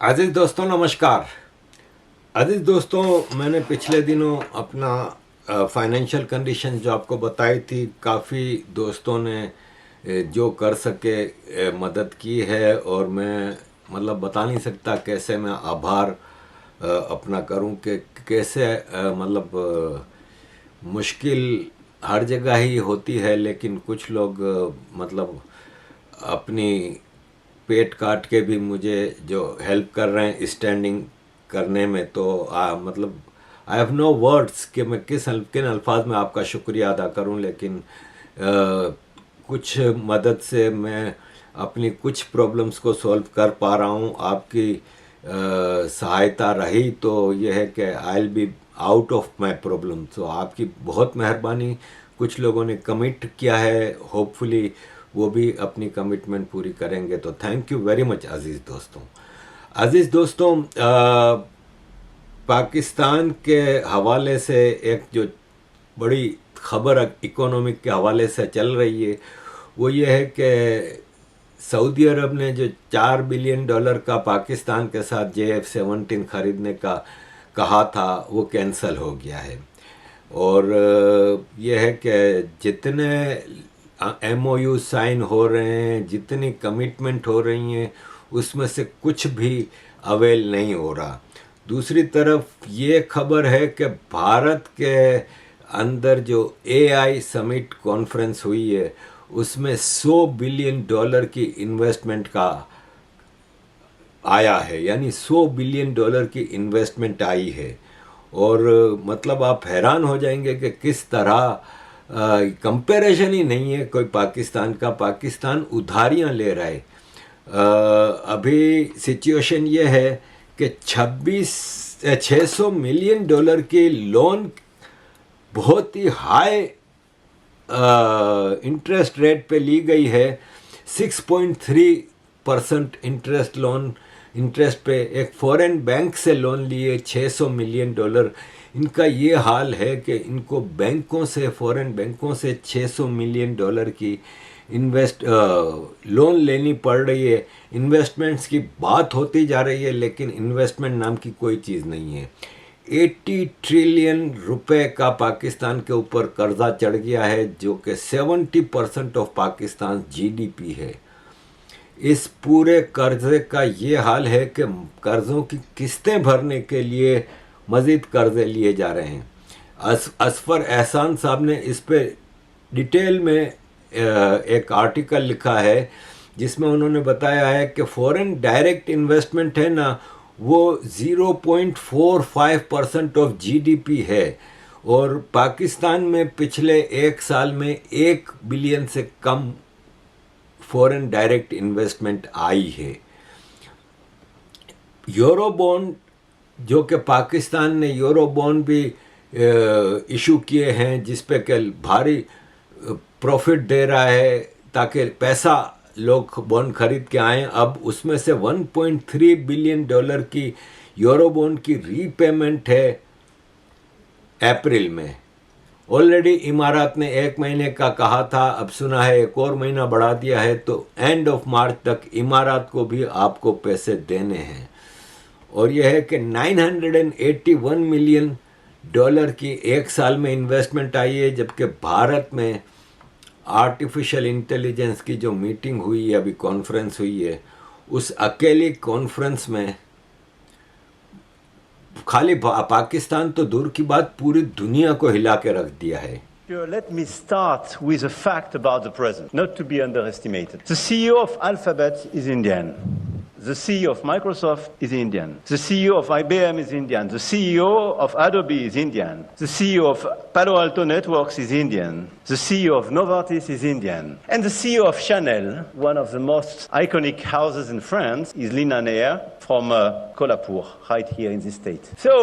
अजीज दोस्तों नमस्कार। अजीज दोस्तों, मैंने पिछले दिनों अपना फाइनेंशियल कंडीशन जो आपको बताई थी, काफ़ी दोस्तों ने जो कर सके मदद की है। और मैं मतलब बता नहीं सकता कैसे मैं आभार अपना करूं कि कैसे मतलब मुश्किल हर जगह ही होती है, लेकिन कुछ लोग मतलब अपनी पेट काट के भी मुझे जो हेल्प कर रहे हैं स्टैंडिंग करने में। तो मतलब आई हैव नो वर्ड्स कि मैं किन अल्फाज में आपका शुक्रिया अदा करूं। लेकिन कुछ मदद से मैं अपनी कुछ प्रॉब्लम्स को सॉल्व कर पा रहा हूं। आपकी सहायता रही तो यह है कि I will be out of my problem. तो आपकी बहुत मेहरबानी। कुछ लोगों ने कमिट किया है, होपफुली वो भी अपनी कमिटमेंट पूरी करेंगे। तो थैंक यू वेरी मच अजीज़ दोस्तों। अजीज़ दोस्तों, पाकिस्तान के हवाले से एक जो बड़ी खबर इकोनॉमिक के हवाले से चल रही है वो ये है कि सऊदी अरब ने जो $4 बिलियन का पाकिस्तान के साथ JF-17 खरीदने का कहा था वो कैंसिल हो गया है। और यह है कि जितने MOU साइन हो रहे हैं, जितनी कमिटमेंट हो रही हैं, उसमें से कुछ भी अवेल नहीं हो रहा। दूसरी तरफ ये खबर है कि भारत के अंदर जो AI समिट कॉन्फ्रेंस हुई है उसमें $100 बिलियन की इन्वेस्टमेंट का आया है, यानी $100 बिलियन की इन्वेस्टमेंट आई है। और मतलब आप हैरान हो जाएंगे कि किस तरह कंपैरिजन ही नहीं है कोई पाकिस्तान का। पाकिस्तान उधारियां ले रहा है। अभी सिचुएशन ये है कि 600 मिलियन डॉलर की लोन बहुत ही हाई इंटरेस्ट रेट पे ली गई है। 6.3% इंटरेस्ट पे एक फॉरेन बैंक से लोन लिए $600 मिलियन। इनका ये हाल है कि इनको फॉरेन बैंकों से $600 मिलियन की लोन लेनी पड़ रही है। इन्वेस्टमेंट्स की बात होती जा रही है लेकिन इन्वेस्टमेंट नाम की कोई चीज़ नहीं है। 80 ट्रिलियन रुपए का पाकिस्तान के ऊपर कर्जा चढ़ गया है, जो कि 70% ऑफ पाकिस्तान GDP है। इस पूरे कर्जे का ये हाल है कि कर्जों की किस्तें भरने के लिए मज़ीद कर्जे लिए जा रहे हैं। असफर एहसान साहब ने इस पे डिटेल में एक आर्टिकल लिखा है जिसमें उन्होंने बताया है कि फॉरेन डायरेक्ट इन्वेस्टमेंट है ना, वो 0.45% ऑफ GDP है। और पाकिस्तान में पिछले एक साल में 1 बिलियन से कम फॉरेन डायरेक्ट इन्वेस्टमेंट आई है। यूरो बॉन्ड, जो कि पाकिस्तान ने यूरो बॉन्ड भी इशू किए हैं जिस पे कि भारी प्रॉफिट दे रहा है ताकि पैसा लोग बॉन्ड खरीद के आए। अब उसमें से $1.3 बिलियन की यूरो बॉन्ड की रीपेमेंट है अप्रैल में। ऑलरेडी इमारात ने 1 महीने का कहा था, अब सुना है 1 और महीना बढ़ा दिया है, तो एंड ऑफ मार्च तक इमारात को भी आपको पैसे देने हैं। और यह है कि $981 मिलियन की एक साल में इन्वेस्टमेंट आई है, जबकि भारत में आर्टिफिशियल इंटेलिजेंस की जो मीटिंग हुई है, अभी कॉन्फ्रेंस हुई है, उस अकेली कॉन्फ्रेंस में खाली पाकिस्तान तो दूर की बात, पूरी दुनिया को हिला के रख दिया है। Let me start with a fact about the president, not to be underestimated. The CEO of Alphabet is Indian. The CEO of Microsoft is Indian. The CEO of IBM is Indian. The CEO of Adobe is Indian. The CEO of Palo Alto Networks is Indian. The CEO of Novartis is Indian. And the CEO of Chanel, one of the most iconic houses in France, is Lina Nair from Kolhapur, right here in this state. So,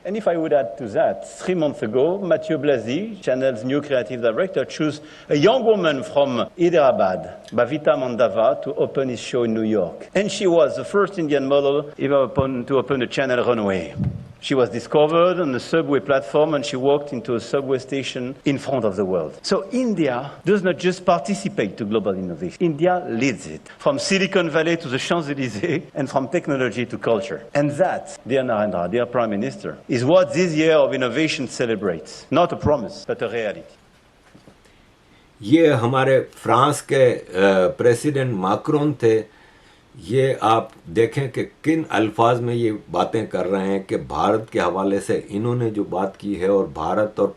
and if I would add to that, 3 months ago, Mathieu Blasi, Chanel's new creative director, chose a young woman from Hyderabad, Bhavita Mandava, to open his show in New York. And she was the first Indian model ever to open the Chanel runway. She was discovered on the subway platform and she walked into a subway station in front of the world. So India does not just participate to global innovation. India leads it, from Silicon Valley to the Champs-Élysées and from technology to culture. And that, dear Narendra, dear Prime Minister, is what this year of innovation celebrates. Not a promise, but a reality. ये हमारे France के president माक्रोन थे। ये आप देखें कि किन अल्फाज में ये बातें कर रहे हैं कि भारत के हवाले से इन्होंने जो बात की है और भारत और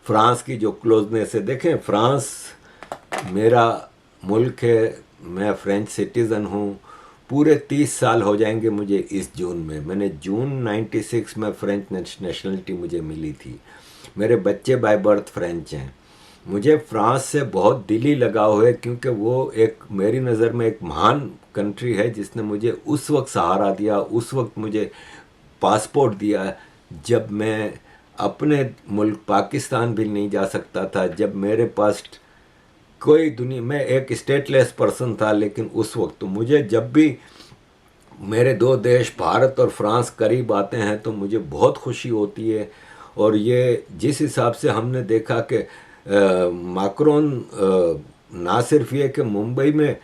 फ्रांस की जो क्लोजनेस है। देखें, फ्रांस मेरा मुल्क है, मैं फ्रेंच सिटीज़न हूँ। पूरे 30 साल हो जाएंगे मुझे इस जून में। मैंने जून 96 में फ्रेंच नेशनलिटी मुझे मिली थी। मेरे बच्चे बाय बर्थ फ्रेंच हैं। मुझे फ्रांस से बहुत दिली लगाव है क्योंकि वो एक मेरी नज़र में एक महान कंट्री है जिसने मुझे उस वक्त सहारा दिया, उस वक्त मुझे पासपोर्ट दिया जब मैं अपने मुल्क पाकिस्तान भी नहीं जा सकता था, जब मेरे पास कोई दुनिया, मैं एक स्टेटलेस पर्सन था। लेकिन उस वक्त तो मुझे जब भी मेरे दो देश भारत और फ्रांस करीब आते हैं तो मुझे बहुत खुशी होती है। और ये जिस हिसाब से हमने देखा कि माक्रोन ना सिर्फ ये कि मुंबई में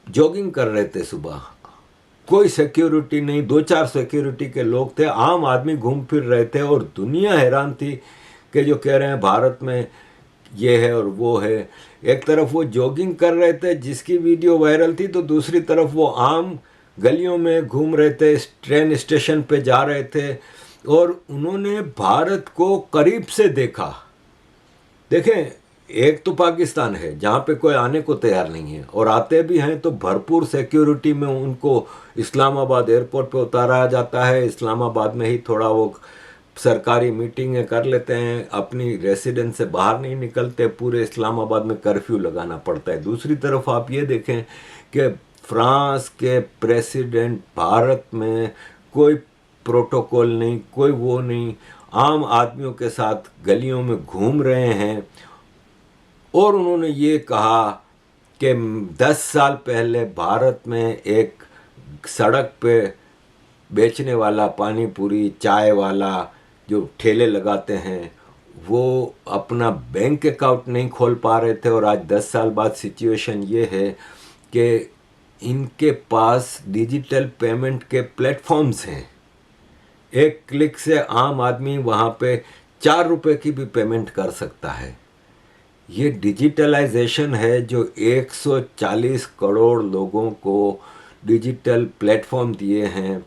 जॉगिंग कर रहे थे सुबह, कोई सिक्योरिटी नहीं, 2-4 सिक्योरिटी के लोग थे, आम आदमी घूम फिर रहे थे और दुनिया हैरान थी कि जो कह रहे हैं भारत में ये है और वो है। एक तरफ वो जॉगिंग कर रहे थे जिसकी वीडियो वायरल थी, तो दूसरी तरफ वो आम गलियों में घूम रहे थे, ट्रेन स्टेशन पे जा रहे थे और उन्होंने भारत को करीब से देखा। देखें, एक तो पाकिस्तान है जहाँ पे कोई आने को तैयार नहीं है और आते भी हैं तो भरपूर सिक्योरिटी में उनको इस्लामाबाद एयरपोर्ट पे उतारा जाता है। इस्लामाबाद में ही थोड़ा वो सरकारी मीटिंगें कर लेते हैं, अपनी रेसिडेंस से बाहर नहीं निकलते, पूरे इस्लामाबाद में कर्फ्यू लगाना पड़ता है। दूसरी तरफ आप ये देखें कि फ्रांस के प्रेसिडेंट भारत में कोई प्रोटोकॉल नहीं, कोई वो नहीं, आम आदमियों के साथ गलियों में घूम रहे हैं। और उन्होंने ये कहा कि 10 साल पहले भारत में एक सड़क पे बेचने वाला, पानी पूरी चाय वाला जो ठेले लगाते हैं, वो अपना बैंक अकाउंट नहीं खोल पा रहे थे। और आज 10 साल बाद सिचुएशन ये है कि इनके पास डिजिटल पेमेंट के प्लेटफॉर्म्स हैं। एक क्लिक से आम आदमी वहाँ पे 4 रुपए की भी पेमेंट कर सकता है। ये डिजिटलाइजेशन है जो 140 करोड़ लोगों को डिजिटल प्लेटफॉर्म दिए हैं।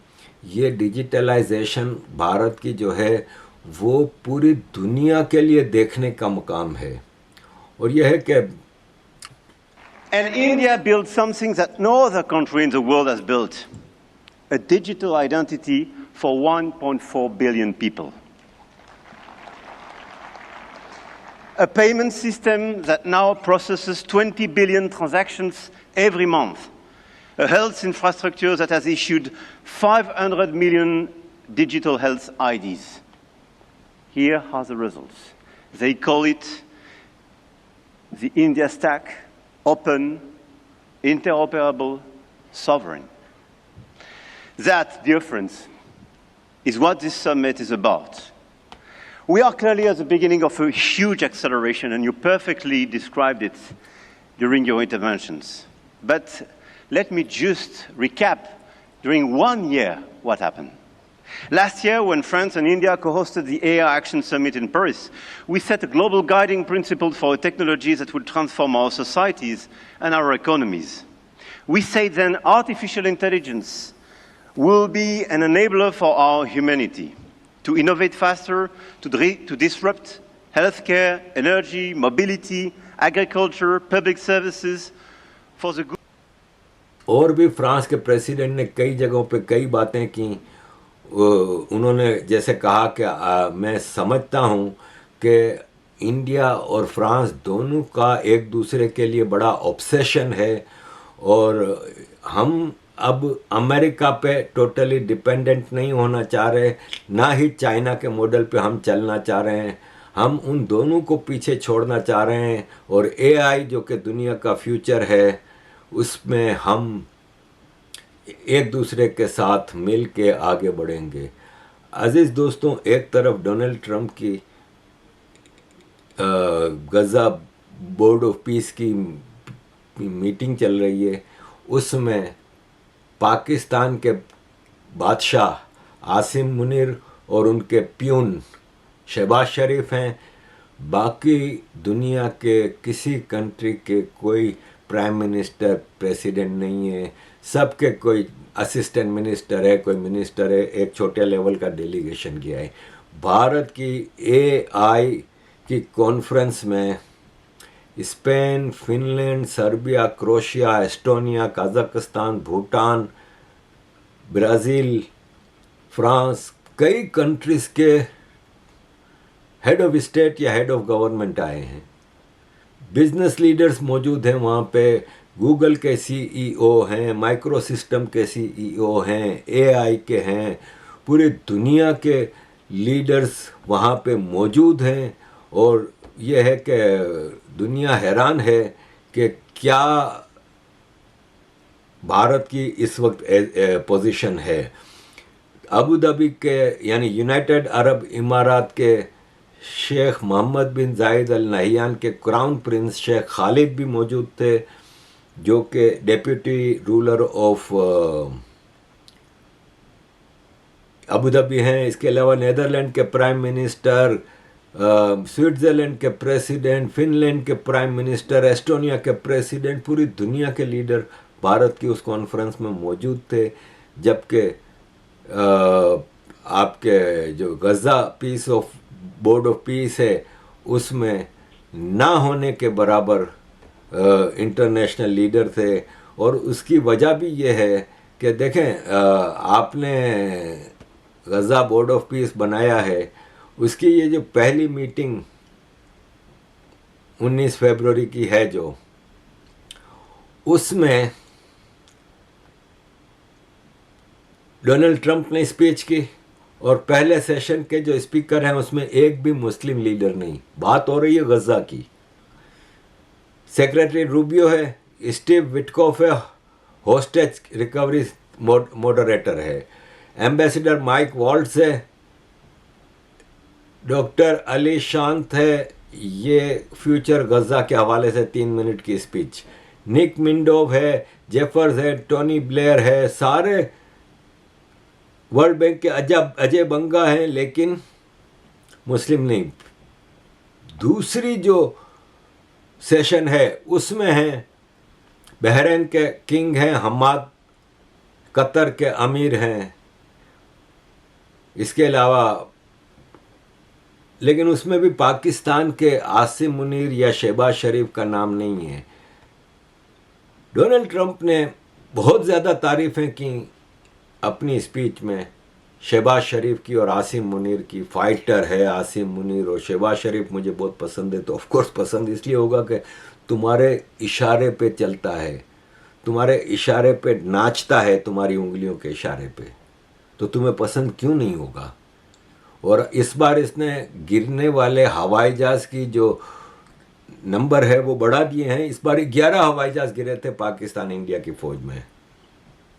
ये डिजिटलाइजेशन भारत की जो है वो पूरी दुनिया के लिए देखने का मुकाम है। और यह है कि And India built something that no other country in the world has built, a digital identity for 1.4 billion people. A payment system that now processes 20 billion transactions every month. A health infrastructure that has issued 500 million digital health IDs. Here are the results. They call it the India Stack, open, interoperable, sovereign. That, dear friends, is what this summit is about. We are clearly at the beginning of a huge acceleration, and you perfectly described it during your interventions. But let me just recap during 1 year what happened. Last year, when France and India co-hosted the AI Action Summit in Paris, we set a global guiding principle for technologies that would transform our societies and our economies. We said then artificial intelligence will be an enabler for our humanity to innovate faster, to disrupt healthcare, energy, mobility, agriculture, public services for the good. और भी France के president ने कई जगहों पे कई बातें की। उन्होंने जैसे कहा कि मैं समझता हूँ कि इंडिया और फ्रांस दोनों का एक दूसरे के लिए बड़ा ऑब्सेशन है और हम अब अमेरिका पे टोटली डिपेंडेंट नहीं होना चाह रहे, ना ही चाइना के मॉडल पे हम चलना चाह रहे हैं। हम उन दोनों को पीछे छोड़ना चाह रहे हैं और एआई जो कि दुनिया का फ्यूचर है उसमें हम एक दूसरे के साथ मिल के आगे बढ़ेंगे। अजीज दोस्तों, एक तरफ डोनाल्ड ट्रंप की गजा बोर्ड ऑफ पीस की मीटिंग चल रही है, उसमें पाकिस्तान के बादशाह आसिम मुनीर और उनके प्यून शहबाज शरीफ हैं। बाकी दुनिया के किसी कंट्री के कोई प्राइम मिनिस्टर प्रेसिडेंट नहीं है, सबके कोई असिस्टेंट मिनिस्टर है, कोई मिनिस्टर है, एक छोटे लेवल का डेलीगेशन गया है। भारत की AI की कॉन्फ्रेंस में Spain, Finland, Serbia, Croatia, Estonia, Kazakhstan, Bhutan, Brazil, France, कई कंट्रीज़ के हेड ऑफ स्टेट या हेड ऑफ गवर्नमेंट आए हैं। बिजनेस लीडर्स मौजूद हैं वहाँ पे, गूगल के CEO हैं, माइक्रो सिस्टम के CEO हैं, AI के हैं, पूरी दुनिया के लीडर्स वहाँ पे मौजूद हैं। और ये है कि दुनिया हैरान है कि क्या भारत की इस वक्त पोजीशन है। अबू धाबी के यानी यूनाइटेड अरब इमारात के शेख मोहम्मद बिन जायद अल नहयान के क्राउन प्रिंस शेख खालिद भी मौजूद थे, जो कि deputy ruler of Abu Dhabi हैं। इसके अलावा नीदरलैंड के प्राइम मिनिस्टर, स्विट्ज़रलैंड के प्रेसिडेंट, फिनलैंड के प्राइम मिनिस्टर, एस्टोनिया के प्रेसिडेंट, पूरी दुनिया के लीडर भारत की उस कॉन्फ्रेंस में मौजूद थे। जबकि आपके जो Gaza peace of board of peace है, उसमें ना होने के बराबर इंटरनेशनल लीडर थे। और उसकी वजह भी ये है कि देखें, आपने गजा बोर्ड ऑफ पीस बनाया है, उसकी ये जो पहली मीटिंग 19 फरवरी की है, जो उसमें डोनाल्ड ट्रंप ने स्पीच की और पहले सेशन के जो स्पीकर हैं उसमें एक भी मुस्लिम लीडर नहीं। बात हो रही है गजा की। सेक्रेटरी रूबियो है, स्टीव विटकॉफ है, होस्टेज रिकवरी मॉडरेटर है, एम्बेसडर माइक वॉल्ट्स है, डॉक्टर अली शांत है। ये फ्यूचर गजा के हवाले से 3 मिनट की स्पीच। निक मिंडोव है, जेफर्स है, टोनी ब्लेयर है, सारे वर्ल्ड बैंक के अजय बंगा हैं, लेकिन मुस्लिम नहीं। दूसरी जो सेशन है उसमें हैं बहरीन के किंग हैं हमाद, कतर के अमीर हैं, इसके अलावा लेकिन उसमें भी पाकिस्तान के आसिम मुनीर या शहबाज शरीफ का नाम नहीं है। डोनाल्ड ट्रंप ने बहुत ज़्यादा तारीफ़ें की अपनी स्पीच में शहबाज शरीफ की और आसिम मुनीर की। फाइटर है आसिम मुनीर, और शहबाज शरीफ मुझे बहुत पसंद है। तो ऑफ कोर्स पसंद इसलिए होगा कि तुम्हारे इशारे पे चलता है, तुम्हारे इशारे पे नाचता है, तुम्हारी उंगलियों के इशारे पे, तो तुम्हें पसंद क्यों नहीं होगा। और इस बार इसने गिरने वाले हवाई जहाज़ की जो नंबर है वो बढ़ा दिए हैं। इस बार 11 हवाई जहाज़ गिरे थे पाकिस्तान इंडिया की फ़ौज में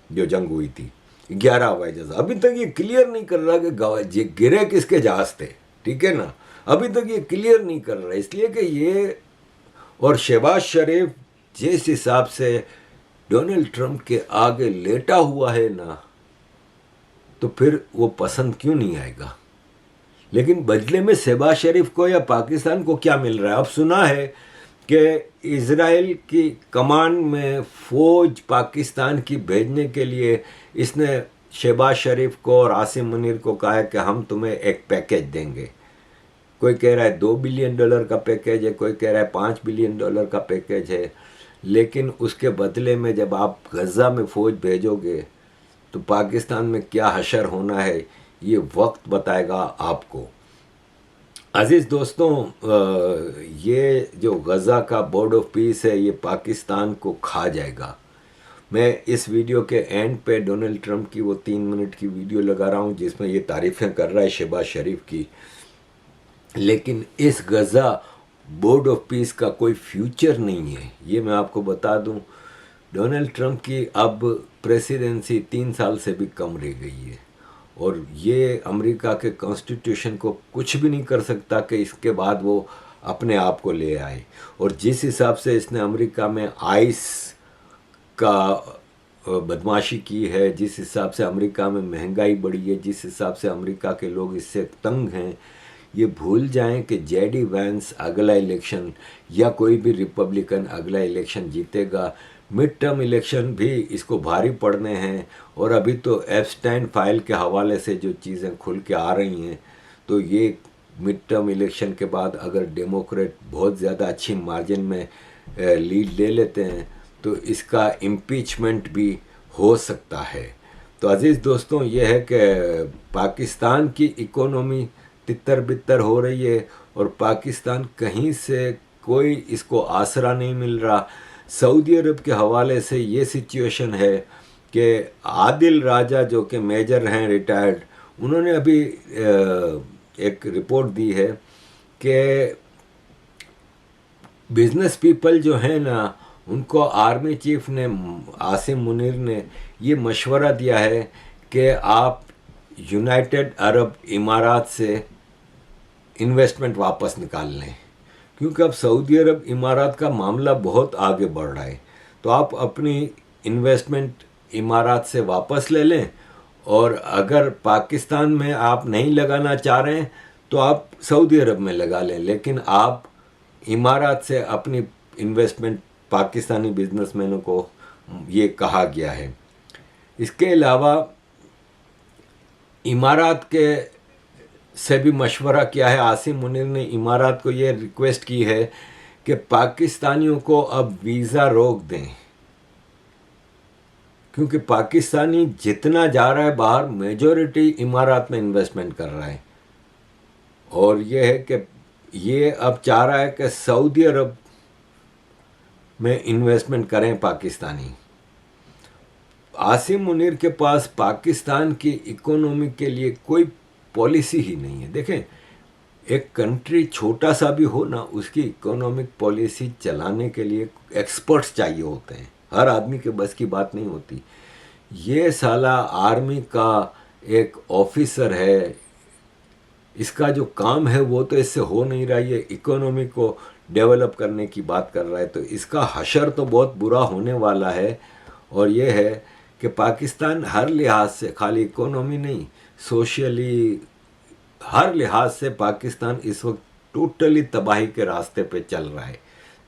जो जंग हुई थी, 11 हवाई जहाज़। अभी तक ये क्लियर नहीं कर रहा कि गिरे किसके जहाज़ थे, ठीक है ना। अभी तक ये क्लियर नहीं कर रहा, इसलिए कि ये और शहबाज शरीफ जिस हिसाब से डोनाल्ड ट्रंप के आगे लेटा हुआ है ना, तो फिर वो पसंद क्यों नहीं आएगा। लेकिन बदले में शहबाज शरीफ को या पाकिस्तान को क्या मिल रहा है। अब सुना है कि इजराइल की कमान में फ़ौज पाकिस्तान की भेजने के लिए इसने शहबाज शरीफ को और आसिम मुनीर को कहा है कि हम तुम्हें एक पैकेज देंगे। कोई कह रहा है $2 बिलियन का पैकेज है, कोई कह रहा है $5 बिलियन का पैकेज है। लेकिन उसके बदले में जब आप गजा में फ़ौज भेजोगे तो पाकिस्तान में क्या हशर होना है ये वक्त बताएगा आपको। अजीज़ दोस्तों, ये जो गज़ा का बोर्ड ऑफ पीस है ये पाकिस्तान को खा जाएगा। मैं इस वीडियो के एंड पे डोनाल्ड ट्रंप की वो 3 मिनट की वीडियो लगा रहा हूँ जिसमें ये तारीफ़ें कर रहा है शहबाज शरीफ की। लेकिन इस गज़ा बोर्ड ऑफ पीस का कोई फ्यूचर नहीं है, ये मैं आपको बता दूँ। डोनाल्ड ट्रंप की अब प्रेसिडेंसी 3 साल से भी कम रह गई है और ये अमेरिका के कॉन्स्टिट्यूशन को कुछ भी नहीं कर सकता कि इसके बाद वो अपने आप को ले आए। और जिस हिसाब से इसने अमेरिका में आइस का बदमाशी की है, जिस हिसाब से अमेरिका में महंगाई बढ़ी है, जिस हिसाब से अमेरिका के लोग इससे तंग हैं, ये भूल जाएं कि जेडी वैंस अगला इलेक्शन या कोई भी रिपब्लिकन अगला इलेक्शन जीतेगा। मिड टर्म इलेक्शन भी इसको भारी पड़ने हैं। और अभी तो एप्स्टाइन फाइल के हवाले से जो चीज़ें खुल के आ रही हैं, तो ये मिड टर्म इलेक्शन के बाद अगर डेमोक्रेट बहुत ज़्यादा अच्छी मार्जिन में लीड ले लेते हैं तो इसका इम्पीचमेंट भी हो सकता है। तो अजीज़ दोस्तों, ये है कि पाकिस्तान की इकोनॉमी तितर बितर हो रही है और पाकिस्तान कहीं से कोई इसको आसरा नहीं मिल रहा। सऊदी अरब के हवाले से ये सिचुएशन है कि आदिल राजा जो कि मेजर हैं रिटायर्ड, उन्होंने अभी एक रिपोर्ट दी है कि बिजनेस पीपल जो हैं ना, उनको आर्मी चीफ ने, आसिम मुनीर ने, ये मशवरा दिया है कि आप यूनाइटेड अरब इमारात से इन्वेस्टमेंट वापस निकाल लें, क्योंकि अब सऊदी अरब इमारात का मामला बहुत आगे बढ़ रहा है। तो आप अपनी इन्वेस्टमेंट इमारात से वापस ले लें, और अगर पाकिस्तान में आप नहीं लगाना चाह रहे हैं तो आप सऊदी अरब में लगा लें, लेकिन आप इमारात से अपनी इन्वेस्टमेंट, पाकिस्तानी बिजनेसमैनों को ये कहा गया है। इसके अलावा इमारात के से भी मशवरा किया है। आसिम मुनीर ने इमारात को ये रिक्वेस्ट की है कि पाकिस्तानियों को अब वीज़ा रोक दें, क्योंकि पाकिस्तानी जितना जा रहा है बाहर, मेजॉरिटी इमारात में इन्वेस्टमेंट कर रहा है। और ये है कि ये अब चाह रहा है कि सऊदी अरब में इन्वेस्टमेंट करें पाकिस्तानी। आसिम मुनीर के पास पाकिस्तान की इकोनॉमी के लिए कोई पॉलिसी ही नहीं है। देखें, एक कंट्री छोटा सा भी हो ना, उसकी इकोनॉमिक पॉलिसी चलाने के लिए एक्सपर्ट्स चाहिए होते हैं, हर आदमी के बस की बात नहीं होती। ये साला आर्मी का एक ऑफिसर है, इसका जो काम है वो तो इससे हो नहीं रहा, ये इकोनॉमी को डेवलप करने की बात कर रहा है। तो इसका हशर तो बहुत बुरा होने वाला है। और ये है कि पाकिस्तान हर लिहाज से, खाली इकोनॉमी नहीं, सोशली, हर लिहाज से पाकिस्तान इस वक्त टोटली तबाही के रास्ते पे चल रहा है।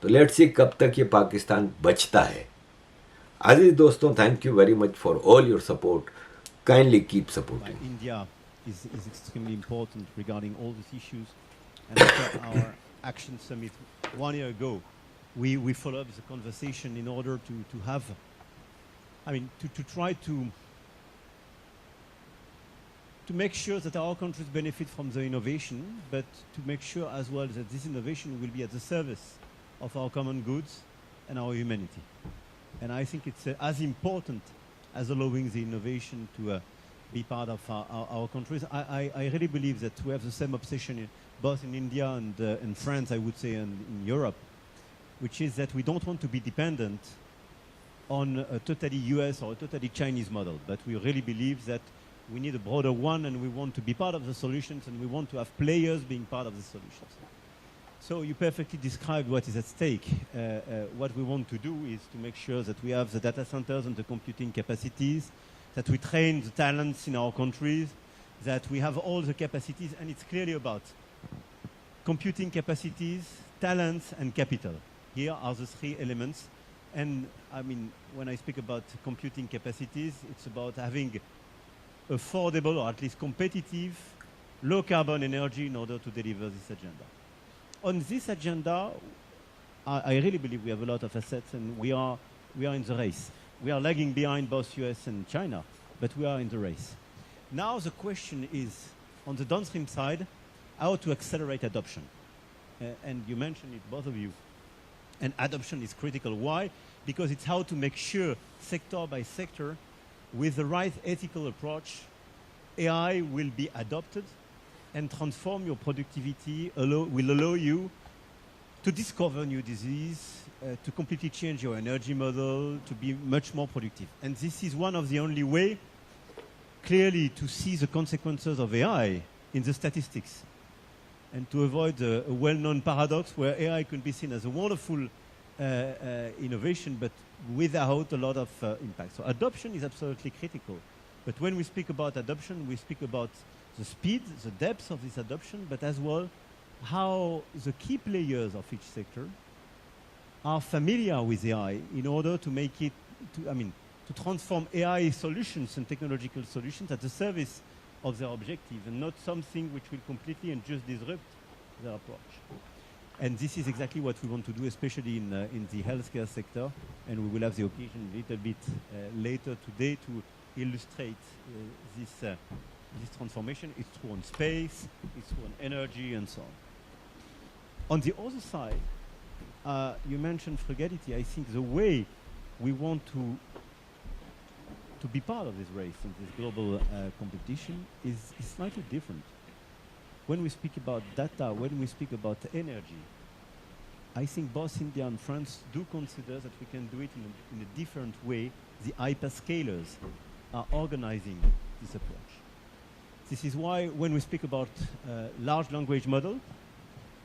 तो लेट्स सी कब तक ये पाकिस्तान बचता है। अजीज दोस्तों, thank you very much for all your support. Kindly keep supporting. India is extremely important regarding all these issues. And after our action summit 1 year ago, we followed up the conversation in order to have, to try to make sure that our countries benefit from the innovation, but to make sure as well that this innovation will be at the service of our common goods and our humanity. And I think it's as important as allowing the innovation to be part of our countries. I really believe that we have the same obsession both in India and in France, I would say, and in Europe, which is that we don't want to be dependent on a totally US or a totally Chinese model, but we really believe that we need a broader one, and we want to be part of the solutions, and we want to have players being part of the solutions. So you perfectly described what is at stake. What we want to do is to make sure that we have the data centers and the computing capacities, that we train the talents in our countries, that we have all the capacities, and it's clearly about computing capacities, talents, and capital. Here are the three elements. And I mean, when I speak about computing capacities, it's about having affordable, or at least competitive, low carbon energy in order to deliver this agenda. On this agenda, I really believe we have a lot of assets, and we are in the race. We are lagging behind both US and China, but we are in the race. Now the question is, on the downstream side, how to accelerate adoption. And you mentioned it, both of you. And adoption is critical. Why? Because it's how to make sure, sector by sector, with the right ethical approach, AI will be adopted and transform your productivity, will allow you to discover new disease, to completely change your energy model, to be much more productive. And this is one of the only way clearly to see the consequences of AI in the statistics and to avoid a well-known paradox where AI can be seen as a wonderful innovation, but without a lot of impact. So adoption is absolutely critical. But when we speak about adoption, we speak about the speed, the depth of this adoption, but as well how the key players of each sector are familiar with AI in order to make it, to transform AI solutions and technological solutions at the service of their objective and not something which will completely and just disrupt their approach. And this is exactly what we want to do, especially in the healthcare sector. And we will have the occasion a little bit later today to illustrate this transformation. It's true on space, it's true on energy, and so on. On the other side, you mentioned frugality. I think the way we want to be part of this race and this global competition is slightly different. When we speak about data, when we speak about energy, I think both India and France do consider that we can do it in a different way. The hyperscalers are organizing this approach. This is why when we speak about large language model,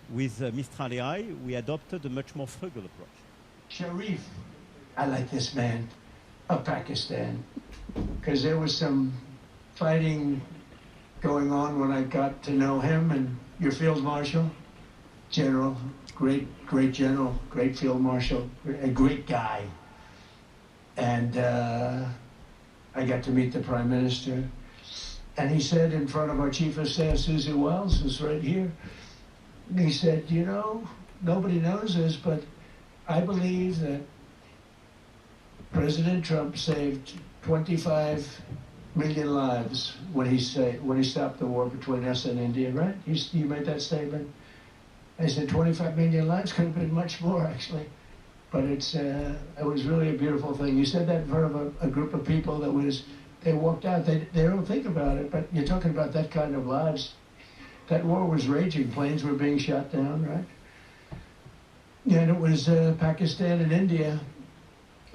with Mistral AI, we adopted a much more frugal approach. Sharif, I like this man, of Pakistan, because there was some fighting going on when I got to know him, and your field marshal, general, great general, great field marshal, a great guy. And I got to meet the prime minister, and he said in front of our chief of staff, Susie Wells, who's right here, he said, you know, nobody knows this, but I believe that President Trump saved 25 million lives when he stopped the war between us and India, right? You made that statement. I said 25 million lives could have been much more, actually. But it was really a beautiful thing. You said that in front of a group of people they walked out. They don't think about it, but you're talking about that kind of lives. That war was raging. Planes were being shot down, right? And it was Pakistan and India.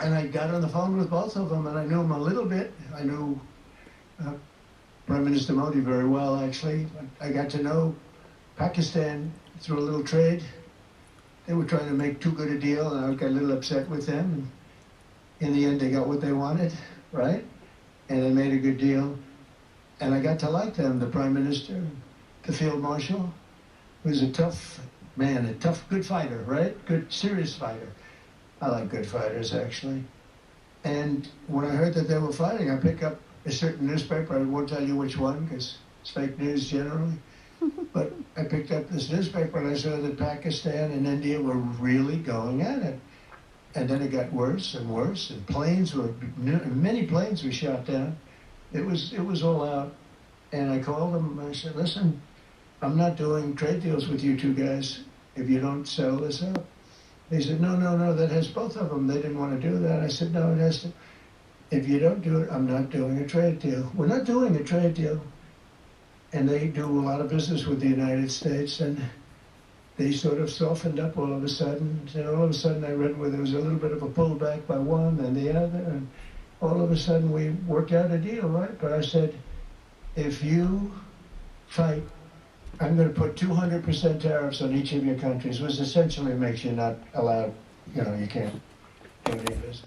And I got on the phone with both of them, and I knew them a little bit. I knew Prime Minister Modi very well, actually. I got to know Pakistan through a little trade. They were trying to make too good a deal, and I got a little upset with them. And in the end, they got what they wanted, right? And they made a good deal. And I got to like them, the Prime Minister, the Field Marshal, who's a tough man, a tough, good fighter, right? Good, serious fighter. I like good fighters, actually. And when I heard that they were fighting, I picked up a certain newspaper. I won't tell you which one, because it's fake news generally. But I picked up this newspaper, and I saw that Pakistan and India were really going at it. And then it got worse and worse, and many planes were shot down. It was all out. And I called them, and I said, listen, I'm not doing trade deals with you two guys if you don't sell this up. They said, no, that has both of them. They didn't want to do that. I said, no, it has to. If you don't do it, I'm not doing a trade deal. We're not doing a trade deal. And they do a lot of business with the United States, and they sort of softened up all of a sudden. And all of a sudden I read where there was a little bit of a pullback by one and the other, and all of a sudden we worked out a deal, right? But I said, if you fight, I'm going to put 200% tariffs on each of your countries, which essentially makes you not allowed, you can't do any business.